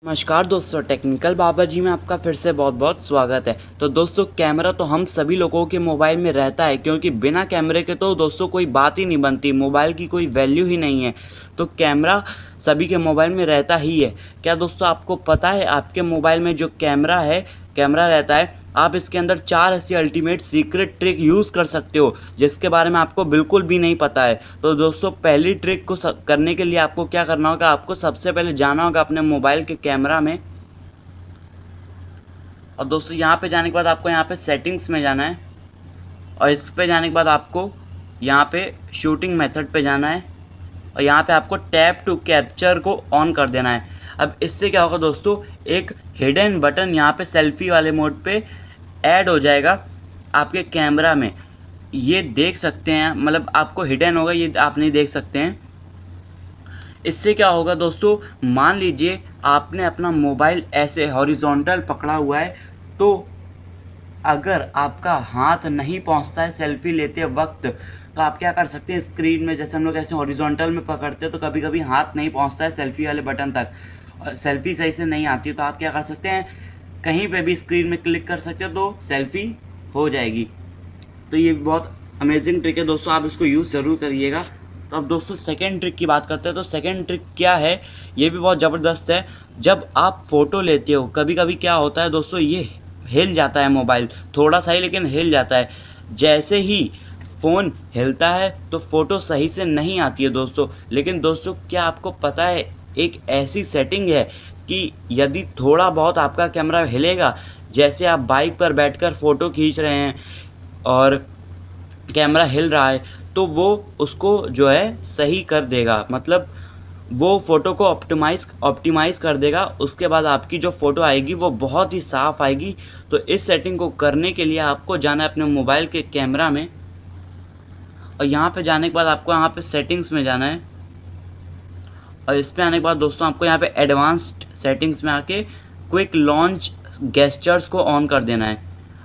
नमस्कार दोस्तों, टेक्निकल बाबा जी में आपका फिर से बहुत बहुत स्वागत है। तो दोस्तों, कैमरा तो हम सभी लोगों के मोबाइल में रहता है, क्योंकि बिना कैमरे के तो दोस्तों कोई बात ही नहीं बनती, मोबाइल की कोई वैल्यू ही नहीं है। तो कैमरा सभी के मोबाइल में रहता ही है। क्या दोस्तों आपको पता है, आपके मोबाइल में जो कैमरा रहता है, आप इसके अंदर 4 ऐसी अल्टीमेट सीक्रेट ट्रिक यूज़ कर सकते हो जिसके बारे में आपको बिल्कुल भी नहीं पता है। तो दोस्तों, पहली ट्रिक को करने के लिए आपको क्या करना होगा, आपको सबसे पहले जाना होगा अपने मोबाइल के कैमरा में। और दोस्तों, यहाँ पे जाने के बाद आपको यहाँ पे सेटिंग्स में जाना है, और इस पे जाने के बाद आपको यहाँ पे शूटिंग मेथड पे जाना है, और यहाँ पे आपको टैप टू कैप्चर को ऑन कर देना है। अब इससे क्या होगा दोस्तों, एक हिडन बटन यहाँ पे सेल्फी वाले मोड पे ऐड हो जाएगा आपके कैमरा में। ये देख सकते हैं, मतलब आपको हिडन होगा, ये आप नहीं देख सकते हैं। इससे क्या होगा दोस्तों, मान लीजिए आपने अपना मोबाइल ऐसे हॉरिजॉन्टल पकड़ा हुआ है, तो अगर आपका हाथ नहीं पहुंचता है सेल्फी लेते वक्त, तो आप क्या कर सकते हैं, स्क्रीन में जैसे हम लोग ऐसे हॉरिजॉन्टल में पकड़ते हैं तो कभी कभी हाथ नहीं पहुंचता है सेल्फी वाले बटन तक, और सेल्फी सही से नहीं आती है, तो आप क्या कर सकते हैं, कहीं पे भी स्क्रीन में क्लिक कर सकते हो तो सेल्फी हो जाएगी। तो ये बहुत अमेजिंग ट्रिक है दोस्तों, आप इसको यूज़ ज़रूर करिएगा। तो अब दोस्तों सेकेंड ट्रिक की बात करते हैं। तो सेकेंड ट्रिक क्या है, ये भी बहुत ज़बरदस्त है। जब आप फ़ोटो लेते हो, कभी कभी क्या होता है दोस्तों, ये हिल जाता है मोबाइल, थोड़ा सा ही लेकिन हिल जाता है। जैसे ही फ़ोन हिलता है तो फ़ोटो सही से नहीं आती है दोस्तों। लेकिन दोस्तों, क्या आपको पता है, एक ऐसी सेटिंग है कि यदि थोड़ा बहुत आपका कैमरा हिलेगा, जैसे आप बाइक पर बैठकर फ़ोटो खींच रहे हैं और कैमरा हिल रहा है, तो वो उसको जो है सही कर देगा, मतलब वो फ़ोटो को ऑप्टिमाइज़ कर देगा। उसके बाद आपकी जो फ़ोटो आएगी वो बहुत ही साफ़ आएगी। तो इस सेटिंग को करने के लिए आपको जाना है अपने मोबाइल के कैमरा में, और यहाँ पे जाने के बाद आपको यहाँ पे सेटिंग्स में जाना है, और इस पे आने के बाद दोस्तों आपको यहाँ पे एडवांस्ड सेटिंग्स में आके क्विक लॉन्च गेस्चर्स को ऑन कर देना है।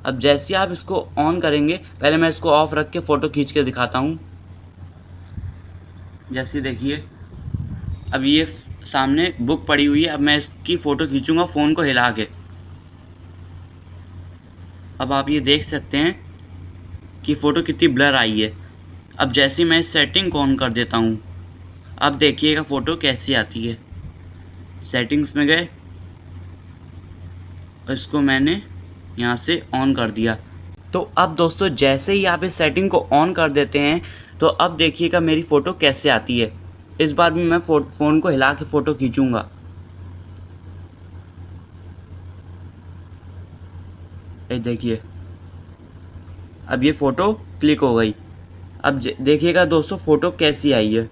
अब जैसे आप इसको ऑन करेंगे, पहले मैं इसको ऑफ रख के फ़ोटो खींच के दिखाता हूँ। जैसे देखिए, अब ये सामने बुक पड़ी हुई है, अब मैं इसकी फ़ोटो खींचूँगा फ़ोन को हिला के। अब आप ये देख सकते हैं कि फ़ोटो कितनी ब्लर आई है। अब जैसे मैं इस सेटिंग को ऑन कर देता हूँ, अब देखिएगा फ़ोटो कैसी आती है। सेटिंग्स में गए, और इसको मैंने यहाँ से ऑन कर दिया। तो अब दोस्तों, जैसे ही आप इस सेटिंग को ऑन कर देते हैं, तो अब देखिएगा मेरी फ़ोटो कैसे आती है। इस बार भी मैं फ़ोन को हिला के फ़ोटो खींचूँगा। ये देखिए, अब ये फ़ोटो क्लिक हो गई। अब देखिएगा दोस्तों फ़ोटो कैसी आई है।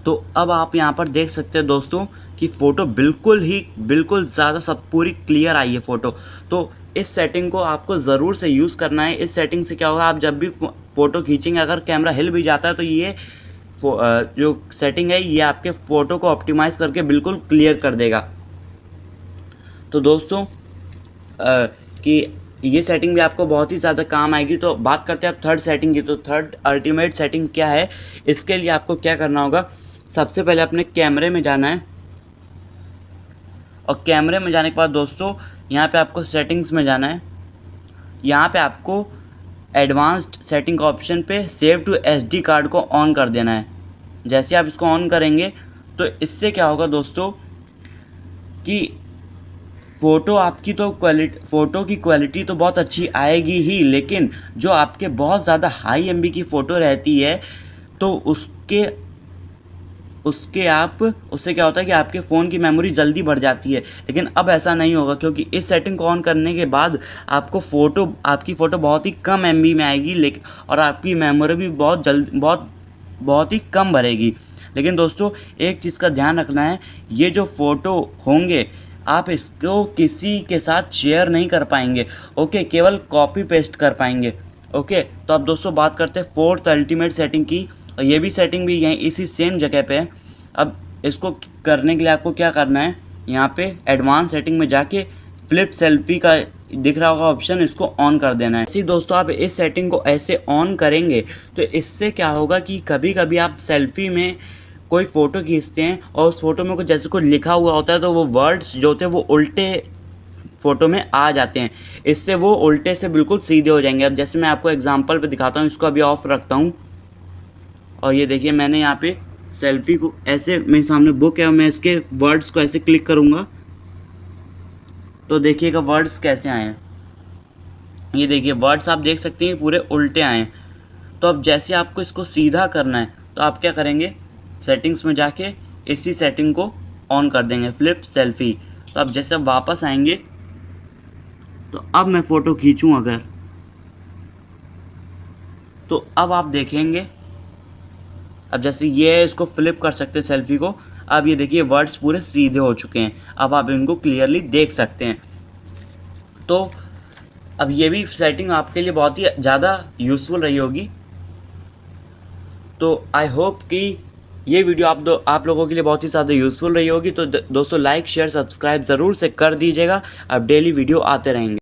तो अब आप यहाँ पर देख सकते हैं दोस्तों कि फ़ोटो बिल्कुल ज़्यादा सब पूरी क्लियर आई है फ़ोटो। तो इस सेटिंग को आपको ज़रूर से यूज़ करना है। इस सेटिंग से क्या होगा, आप जब भी फ़ोटो खींचेंगे, अगर कैमरा हिल भी जाता है तो ये जो सेटिंग है, ये आपके फ़ोटो को ऑप्टिमाइज़ करके बिल्कुल क्लियर कर देगा। तो दोस्तों, कि ये सेटिंग भी आपको बहुत ही ज़्यादा काम आएगी। तो बात करते हैं अब थर्ड सेटिंग की। तो थर्ड अल्टीमेट सेटिंग क्या है, इसके लिए आपको क्या करना होगा, सबसे पहले अपने कैमरे में जाना है, और कैमरे में जाने के बाद दोस्तों यहाँ पे आपको सेटिंग्स में जाना है। यहाँ पे आपको एडवांस्ड सेटिंग का ऑप्शन पे सेव टू एसडी कार्ड को ऑन कर देना है। जैसे आप इसको ऑन करेंगे, तो इससे क्या होगा दोस्तों कि फ़ोटो की क्वालिटी तो बहुत अच्छी आएगी ही, लेकिन जो आपके बहुत ज़्यादा हाई एमबी की फ़ोटो रहती है, तो उससे क्या होता है कि आपके फ़ोन की मेमोरी जल्दी बढ़ जाती है। लेकिन अब ऐसा नहीं होगा, क्योंकि इस सेटिंग को ऑन करने के बाद आपकी फ़ोटो बहुत ही कम एमबी में आएगी, लेकिन और आपकी मेमोरी भी बहुत ही कम भरेगी। लेकिन दोस्तों, एक चीज़ का ध्यान रखना है, ये जो फ़ोटो होंगे, आप इसको किसी के साथ शेयर नहीं कर पाएंगे, ओके, केवल कॉपी पेस्ट कर पाएंगे, ओके। तो अब दोस्तों बात करते हैं फोर्थ अल्टीमेट सेटिंग की, और ये भी सेटिंग भी यहीं इसी सेम जगह पे है। अब इसको करने के लिए आपको क्या करना है, यहाँ पे एडवांस सेटिंग में जाके फ्लिप सेल्फी का दिख रहा होगा ऑप्शन, इसको ऑन कर देना है। ऐसे दोस्तों आप इस सेटिंग को ऐसे ऑन करेंगे तो इससे क्या होगा कि कभी कभी आप सेल्फी में कोई फ़ोटो खींचते हैं और उस फोटो में कुछ जैसे कोई लिखा हुआ होता है तो वो वर्ड्स जो होते हैं वो उल्टे फ़ोटो में आ जाते हैं। इससे वो उल्टे से बिल्कुल सीधे हो जाएंगे। अब जैसे मैं आपको एग्जांपल पे दिखाता हूँ, इसको अभी ऑफ रखता हूँ और ये देखिए मैंने यहाँ पे सेल्फी को ऐसे, मेरे सामने बुक है और मैं इसके वर्ड्स को ऐसे क्लिक करूँगा तो देखिएगा वर्ड्स कैसे आए हैं। ये देखिए वर्ड्स आप देख सकते हैं पूरे उल्टे आए हैं। तो अब जैसे आपको इसको सीधा करना है तो आप क्या करेंगे, सेटिंग्स में जाके इसी सेटिंग को ऑन कर देंगे, फ्लिप सेल्फी। तो अब जैसे आप वापस आएंगे तो अब मैं फ़ोटो खींचूँ अगर, तो अब आप देखेंगे, अब जैसे ये है इसको फ्लिप कर सकते हैं सेल्फी को। अब ये देखिए वर्ड्स पूरे सीधे हो चुके हैं, अब आप इनको क्लियरली देख सकते हैं। तो अब ये भी सेटिंग आपके लिए बहुत ही ज़्यादा यूज़फुल रही होगी। तो आई होप कि ये वीडियो आप लोगों के लिए बहुत ही ज़्यादा यूज़फुल रही होगी। तो दोस्तों लाइक शेयर सब्सक्राइब ज़रूर से कर दीजिएगा, अब डेली वीडियो आते रहेंगे।